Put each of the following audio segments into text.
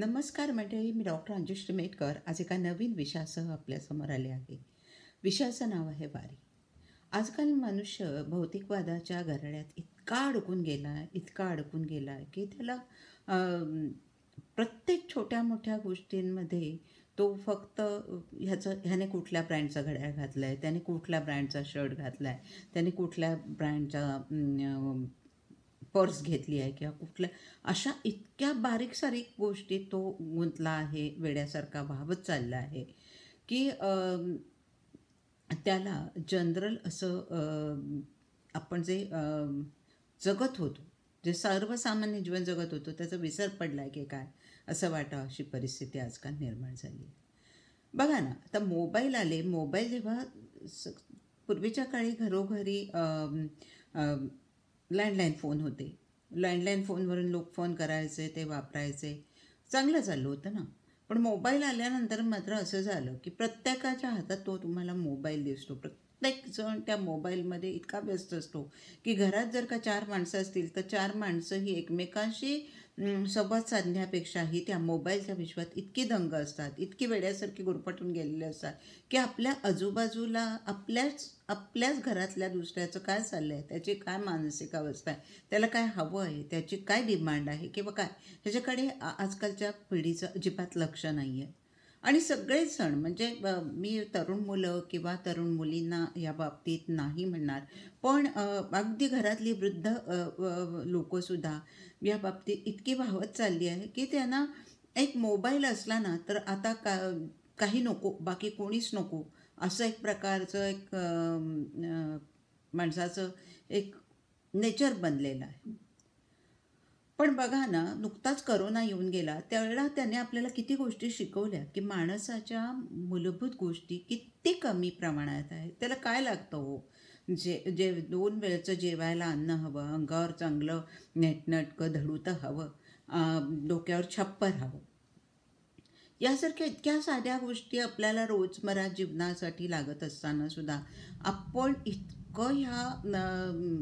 नमस्कार मंडळी, मी डॉक्टर अंजुश्री मेटकर आज एका नवीन विषयासह आपल्यासमोर आले आहे. विषयाचं नाव आहे वारी. आजकाल मनुष्य भौतिकवादाच्या गराड्यात इतका अडकून गेला आहे की त्याला प्रत्येक छोट्या मोठ्या गोष्टींमध्ये तो फक्त ह्याने कुठल्या ब्रँडचा घड्याळ घातला आहे, त्याने कुठल्या ब्रँडचा शर्ट घातला आहे, त्याने कुठल्या ब्रँडचा पर्स घेतली आहे किंवा कुठल्या अशा इतक्या बारीक सारीक गोष्टी तो गुंतला आहे, वेड्यासारखा वाहवत चालला आहे की त्याला जनरल असं आपण जे जगत होतो, जे सर्वसामान्य जीवन जगत होतो त्याचा विसर पडला आहे की काय असं वाटावं, अशी परिस्थिती आजकाल निर्माण झाली आहे. बघा ना, आता मोबाईल आले. मोबाईल जेव्हा पूर्वीच्या काळी घरोघरी लँडलाईन फोन होते. लँडलाईन फोनवरून लोक फोन करायचे, ते वापरायचे, चांगलं चाललं होतं ना. पण मोबाईल आल्यानंतर मात्र असं झालं की प्रत्येकाच्या हातात तो तुम्हाला मोबाईल दिसतो. प्रत्येकजण त्या मोबाईलमध्ये इतका व्यस्त असतो की घरात जर का 4 माणसं असतील तर 4 माणसं ही एकमेकांशी संवाद साधण्यापेक्षाही त्या मोबाईलच्या विश्वात इतकी दंग असतात, इतकी वेड्यासारखी गुरफटून गेलेले असतात की आपल्या आजूबाजूला आपल्याच घरातल्या दुसऱ्याचं काय चाललं आहे, त्याची काय मानसिक अवस्था आहे, त्याला काय हवं आहे, त्याची काय डिमांड आहे किंवा काय, ह्याच्याकडे आजकालच्या पिढीचं अजिबात लक्ष नाही आहे. आणि सगळेच सण म्हणजे मी तरुण मुलं किंवा तरुण मुलींना या बाबतीत नाही म्हणणार, पण अगदी घरातली वृद्ध लोकंसुद्धा या बाबतीत इतकी वाहवत चालली आहे की त्यांना एक मोबाईल असला ना तर आता काही नको, बाकी कोणीच नको, असं एक प्रकारचं एक माणसाचं एक नेचर बनलेलं आहे. पण बघा ना, नुकताच करोना येऊन गेला, त्यावेळेला त्याने आपल्याला किती गोष्टी शिकवल्या की माणसाच्या मूलभूत गोष्टी किती कमी प्रमाणात आहेत. त्याला काय लागतं हो, जे 2 वेळचं जेवायला अन्न हवं, अंगावर चांगलं नेटनटकं धडूतं हवं, डोक्यावर छप्पर हवं. यासारख्या इतक्या साध्या गोष्टी आपल्याला रोजमर्रा जीवनासाठी लागत असताना सुद्धा आपण इतकं ह्या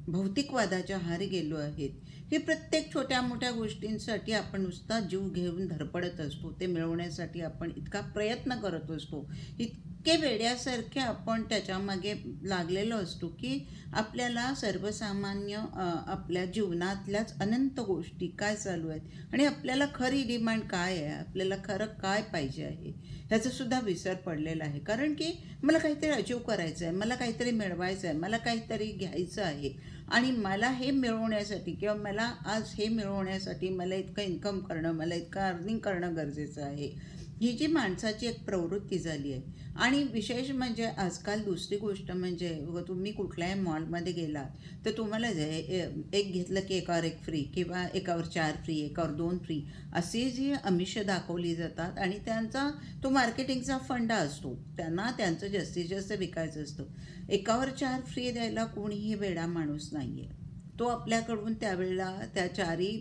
भौतिकवादाच्या आहारी गेलो आहेत. हे प्रत्येक छोट्या मोठ्या गोष्टींसाठी आपण नुसता जीव घेऊन धडपडत असतो, ते मिळवण्यासाठी आपण इतका प्रयत्न करत असतो, इतके वेड्यासारखे आपण त्याच्यामागे लागलेलो असतो की आपल्याला सर्वसामान्य आपल्या जीवनातल्याच अनंत गोष्टी काय चालू आहेत आणि आपल्याला खरी डिमांड काय आहे, आपल्याला खरं काय पाहिजे आहे ह्याचासुद्धा विसर पडलेला आहे. कारण की मला काहीतरी अचीव करायचं आहे, मला काहीतरी मिळवायचं आहे, मला काहीतरी घ्यायचं आहे आणि मला हे मिळवण्यासाठी किंवा मला आज हे मिळवण्यासाठी मला इतकं इन्कम करणं, मला इतकं अर्निंग करणं गरजेचं आहे. ही जी माणसाची एक प्रवृत्ती झाली आहे. आणि विशेष म्हणजे आजकाल दुसरी गोष्ट म्हणजे तुम्ही कुठल्याही मॉलमध्ये गेलात तर तुम्हाला एक घेतलं की एकावर एक फ्री किंवा एकावर 4 फ्री, एकावर 2 फ्री अशी जी आमिषं दाखवली जातात आणि त्यांचा तो मार्केटिंगचा फंडा असतो. त्यांना त्यांचं जास्तीत जास्त विकायचं असतं. एकावर 4 फ्री द्यायला कोणीही वेडा माणूस नाही आहे. तो आपल्याकडून त्यावेळेला त्या 4ही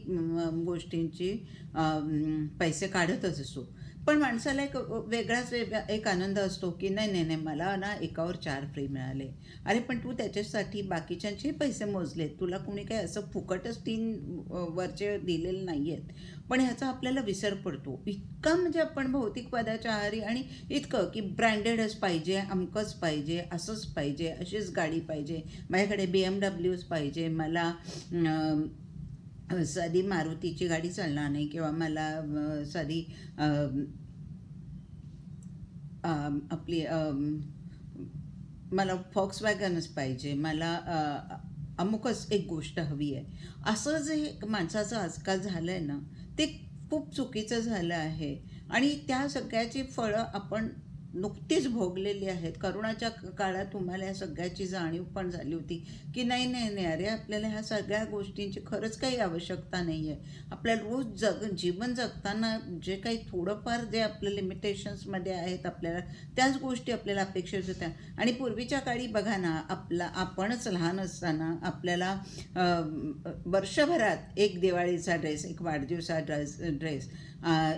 गोष्टींची पैसे काढतच असतो. पण माणसाला एक वेगळाच एक आनंद असतो की नाही नाही नाही, मला ना एकावर 4 फ्री मिळाले. अरे पण तू त्याच्यासाठी बाकीच्यांचे पैसे मोजलेत, तुला कोणी काही असं फुकटच 3 वरचे दिलेले नाही आहेत. पण ह्याचा आपल्याला विसर पडतो. इतका म्हणजे आपण भौतिकवादाच्या आहारी आणि इतकं की ब्रँडेडच पाहिजे, अमकंच पाहिजे, असंच पाहिजे, अशीच गाडी पाहिजे, माझ्याकडे BMW पाहिजे, मला साधी मारुतीची गाडी चालणार नाही किंवा मला साधी आपली मला फॉक्सवॅगनच पाहिजे, मला अमुकच एक गोष्ट हवी आहे. असं जे माणसाचं आजकाल झालं आहे ना, ते खूप चुकीचं झालं आहे आणि त्या सगळ्याची फळं आपण नुकतीच भोगलेली आहेत. करोनाच्या काळात तुम्हाला या सगळ्याची जाणीव पण झाली होती की नाही नाही नाही, अरे आपल्याला ह्या सगळ्या गोष्टींची खरंच काही आवश्यकता नाही आहे. आपल्याला रोज जीवन जगताना जे काही थोडंफार जे आपल्या लिमिटेशन्समध्ये आहेत आपल्याला त्याच गोष्टी आपल्याला अपेक्षित होत्या. आणि पूर्वीच्या काळी बघा ना, आपणच लहान असताना आपल्याला वर्षभरात एक दिवाळीचा ड्रेस, एक वाढदिवसा ड्रेस,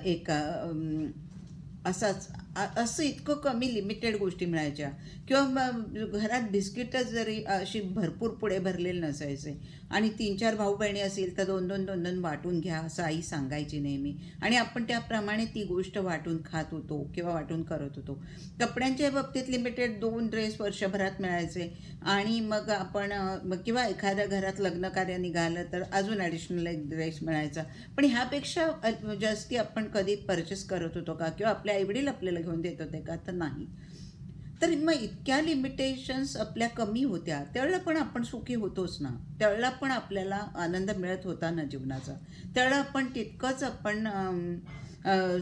एक असाच असं इतकं कमी लिमिटेड गोष्टी मिळायच्या. किंवा घरात बिस्किटच जरी अशी भरपूर पुढे भरलेले नसायचे आणि 3-4 भाऊ बहिणी असेल तर 2-2 वाटून घ्या असं आई सांगायची नेहमी, आणि आपण त्याप्रमाणे ती गोष्ट वाटून खात होतो किंवा वाटून करत होतो. कपड्यांच्या बाबतीत लिमिटेड 2 ड्रेस वर्षभरात मिळायचे, आणि मग आपण किंवा एखाद्या घरात लग्न कार्य निघालं तर अजून ॲडिशनल एक ड्रेस मिळायचा. पण ह्यापेक्षा जास्ती आपण कधी परचेस करत होतो का, किंवा आपले आईवडील आपल्याला घेऊन देत होते का, तर नाही. तर मग इतक्या लिमिटेशन्स आपल्या कमी होत्या, त्यावेळेला पण आपण सुखी होतोच ना, त्यावेळेला पण आपल्याला आनंद मिळत होता ना जीवनाचा, त्यावेळेला आपण तितकंच आपण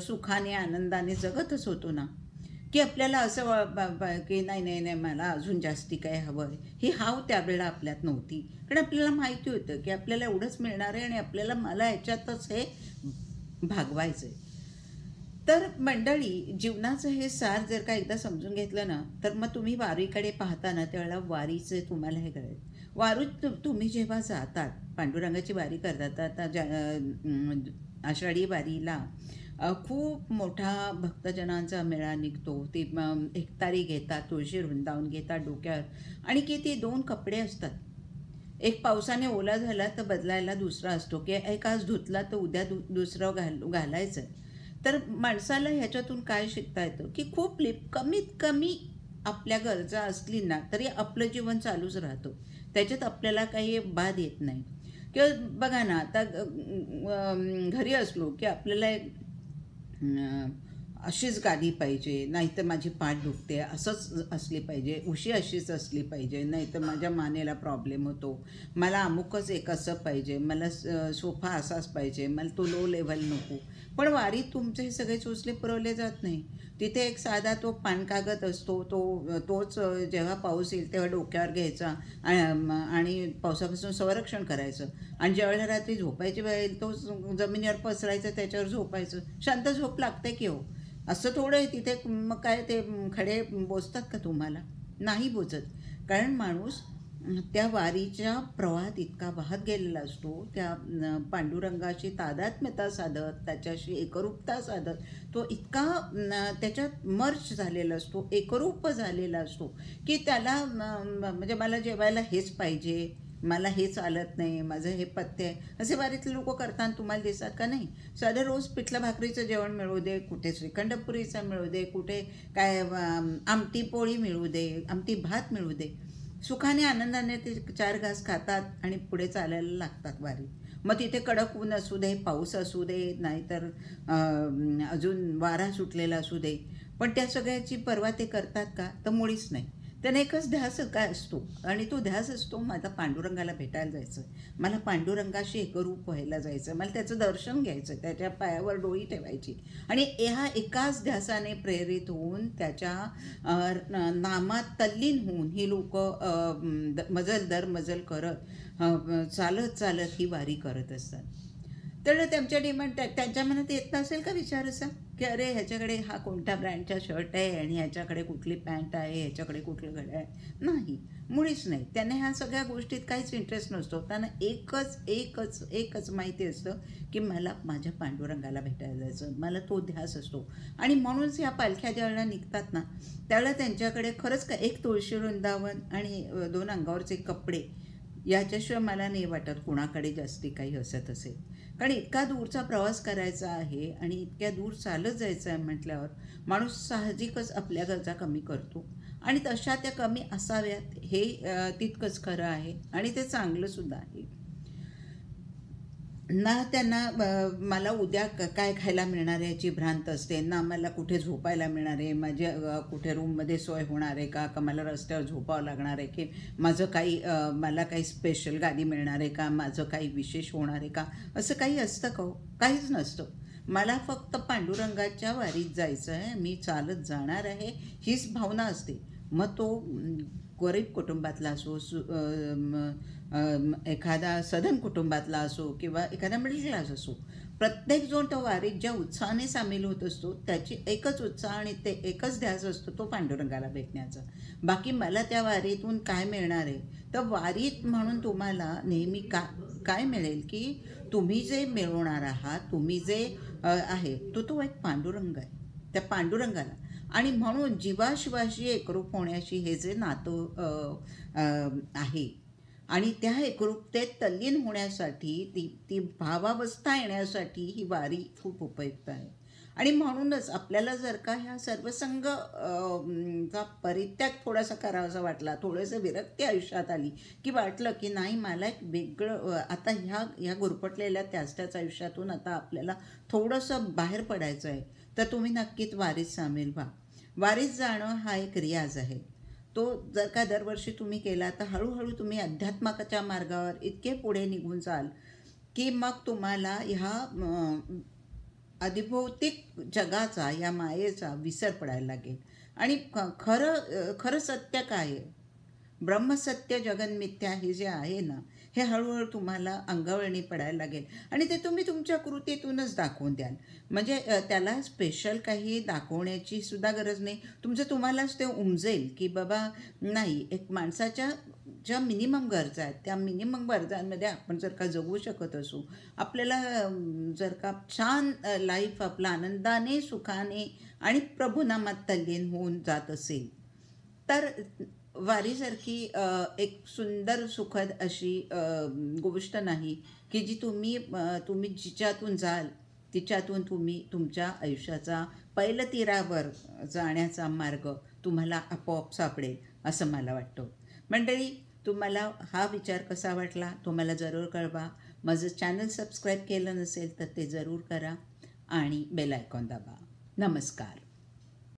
सुखाने आनंदाने जगतच होतो ना. की आपल्याला असं की नाही नाही नाही मला अजून जास्ती काय हवं आहे, ही हाव त्यावेळेला आपल्यात नव्हती. कारण आपल्याला माहिती होतं की आपल्याला एवढंच मिळणार आहे आणि आपल्याला मला याच्यातच हे भागवायचं आहे. तर मंडळी, जीवनाचं हे सार जर का एकदा समजून घेतलं ना, तर मग तुम्ही वारीकडे पाहता ना, त्यावेळेला वारीचे तुम्हाला हे कळेल. वारीत तुम्ही जेव्हा जातात, पांडुरंगाची वारी करतात, आता आषाढी वारीला खूप मोठा भक्तजनांचा मेळा निघतो. ते एकतारी घेतात, तुळशी वृंदावन घेतात डोक्यावर, आणि किती 2 कपडे असतात. एक पावसाने ओला झाला तर बदलायला दुसरा असतो, की एक आज धुतला तर उद्या दुसरं घालायचं. तर माणसाला ह्याच्यातून काय शिकता येतं, की खूप कमीत कमी आपल्या गरजा असली ना तरी आपलं जीवन चालूच राहतं, त्याच्यात आपल्याला काही बाध येत नाही. किंवा बघा ना, आता घरी असलो की आपल्याला अशीच गादी पाहिजे, नाहीतर माझी पाठ दुखते, असंच असली पाहिजे, उशी अशीच असली पाहिजे, नाहीतर माझ्या मानेला प्रॉब्लेम होतो, मला अमुकच एक असं पाहिजे, मला सोफा असाच पाहिजे, मला तो लो लेव्हल नको. पण वारीत तुमचे हे सगळे चोचले पुरवले जात नाही. तिथे एक साधा तो पानकागद असतो, तोच जेव्हा पाऊस येईल तेव्हा डोक्यावर घ्यायचा आणि पावसापासून संरक्षण करायचं, आणि ज्यावेळेला रात्री झोपायची वेळ येईल तो जमिनीवर पसरायचं, त्याच्यावर झोपायचं. शांत झोप लागते की हो? असं थोडं आहे तिथे. मग काय ते खडे बोचतात का तुम्हाला? नाही बोचत. कारण माणूस त्या वारीच्या प्रवाहात इतका वाहत गेलेला असतो, त्या पांडुरंगाची तादात्म्यता साधत, त्याच्याशी एकरूपता साधत तो इतका त्याच्यात मर्ज झालेला असतो, एकरूप झालेला असतो, की त्याला म्हणजे मला जेवायला हेच पाहिजे, मला हे चालत नाही, माझं हे पथ्य आहे, असे वारीतले लोक करताना तुम्हाला दिसतात का? नाही. साधं रोज पिठलं भाकरीचं जेवण मिळू दे, कुठे श्रीखंडपुरीचं मिळू दे, कुठे काय आमटी पोळी मिळू दे, आमटी भात मिळू दे, सुखाने आनंदाने ते 4 घास खातात आणि पुढे चालायला लागतात वारी. मग तिथे कडक ऊन असू दे, पाऊस असू दे, नाहीतर अजून वारा सुटलेला असू दे, पण त्या सगळ्याची पर्वा ते करतात का? तर मुळीच नाही. त्यांना एकच ध्यास काय असतो, आणि तो ध्यास असतो माझा पांडुरंगाला भेटायला जायचं, मला पांडुरंगाशी एकरूप व्हायला जायचं, मला त्याचं दर्शन घ्यायचं, त्याच्या पायावर डोळी ठेवायची, आणि ह्या एकाच ध्यासाने प्रेरित होऊन त्याच्या नामात तल्लीन होऊन ही लोक मजल दर मजल करत चालत चालत ही वारी करत असतात. तर त्यांच्या डिमांड त्यांच्या मनात येत नसेल का विचार असा, की अरे ह्याच्याकडे हा कोणत्या ब्रँडचा शर्ट आहे, आणि ह्याच्याकडे कुठली पॅन्ट आहे, ह्याच्याकडे कुठलं घड्याळ आहे? नाही, मुळीच नाही. त्यांना ह्या सगळ्या गोष्टीत काहीच इंटरेस्ट नसतो. त्यांना एकच माहिती असतं की मला माझ्या पांडुरंगाला भेटायला जायचं, मला तो ध्यास असतो. आणि म्हणूनच ह्या पालख्या ज्यावेळेला निघतात ना, त्यावेळेला त्यांच्याकडे खरंच का एक तुळशी वृंदावन आणि 2 अंगावरचे कपडे याच्याशिवाय मला नाही वाटत कुणाकडे जास्ती काही असत असेल. कारण इतका दूरचा प्रवास करायचा आहे आणि इतक्या दूर चालत जायचं आहे म्हटल्यावर माणूस साहजिकच आपल्या गरजा कमी करतो, आणि तशा त्या कमी असाव्यात हे तितकंच खरं आहे, आणि ते चांगलंसुद्धा आहे ना. त्यांना मला उद्या काय खायला मिळणार आहे याची भ्रांत असते ना, मला कुठे झोपायला मिळणार आहे, माझ्या कुठे रूममध्ये सोय होणार आहे का, मला रस्त्यावर झोपावं लागणार आहे, की मला काही स्पेशल गादी मिळणार आहे का, माझं काही विशेष होणार आहे का, असं काही असतं का? काहीच नसतं. मला फक्त पांडुरंगाच्या वारीत जायचं आहे, मी चालत जाणार आहे, हीच भावना असते. मग तो गरीब कुटुंबातला असो, एखादा सधन कुटुंबातला असो, किंवा एखादा मिडल क्लास असो, प्रत्येक जो तो वारीत ज्या उत्साहाने सामील होत असतो त्याची एकच उत्साह आणि ते एकच ध्यास असतो, तो पांडुरंगाला भेटण्याचा. बाकी मला त्या वारीतून काय मिळणार आहे? तर वारीत म्हणून तुम्हाला नेहमी काय मिळेल, की तुम्ही जे मिळवणार आहात, तुम्ही जे आहे तो एक पांडुरंग आहे. त्या पांडुरंगाला. आणि म्हणून जीवाशिवाशी एकरूप होण्याशी हे जे नातं आहे आणि त्या एकरूपतेत तल्लीन होण्यासाठी ती भावावस्था येण्यासाठी ही वारी खूप उपयुक्त आहे. आणि म्हणूनच आपल्याला जर का ह्या सर्वसंग चा परित्याग थोडासा करावासा वाटला, थोडंसं विरक्ती आयुष्यात आली, की वाटलं की नाही मला एक वेगळं आता ह्या गुरफटलेल्या त्याच आयुष्यातून आता आपल्याला थोडंसं बाहेर पडायचं आहे, तर तुम्ही नक्कीच वारीत सामील व्हा. वारीत जाणं हा एक रियाज आहे. तो जर का दरवर्षी तुम्ही केला तर हळूहळू तुम्ही अध्यात्माच्या मार्गावर इतके पुढे निघून जाल की मग तुम्हाला ह्या अधिभौतिक जगाचा, या मायेचा विसर पडायला लागेल. आणि खरं सत्य काय आहे, ब्रह्मसत्य जगन्मिथ्या हे जे आहे ना, हे हळूहळू तुम्हाला अंगवळणी पडायला लागेल. आणि ते तुम्ही तुमच्या कृतीतूनच दाखवून द्याल. म्हणजे त्याला स्पेशल काही दाखवण्याची सुद्धा गरज नाही. तुम्हालाच ते उमजेल की बाबा नाही, एक माणसाच्या ज्या मिनिमम गरजा आहेत त्या मिनिमम गरजांमध्ये आपण जर का जगू शकत असू, आपल्याला जर का छान लाईफ आपलं आनंदाने, सुखाने आणि प्रभुनामात तल्लीन होऊन जात असेल, तर वारीसारखी एक सुंदर सुखद अशी गोष्ट नाही की जी तुम्ही जिच्यातून जाल तिच्यातून तुम्ही तुमच्या आयुष्याचा पैलतीरावर जाण्याचा मार्ग तुम्हाला आपोआप सापडेल असं मला वाटतं. मंडळी, तुम्हाला हा विचार कसा वाटला तो मला जरूर कळवा. माझं चॅनल सबस्क्राईब केलं नसेल तर ते जरूर करा आणि बेल आयकॉन दाबा. नमस्कार.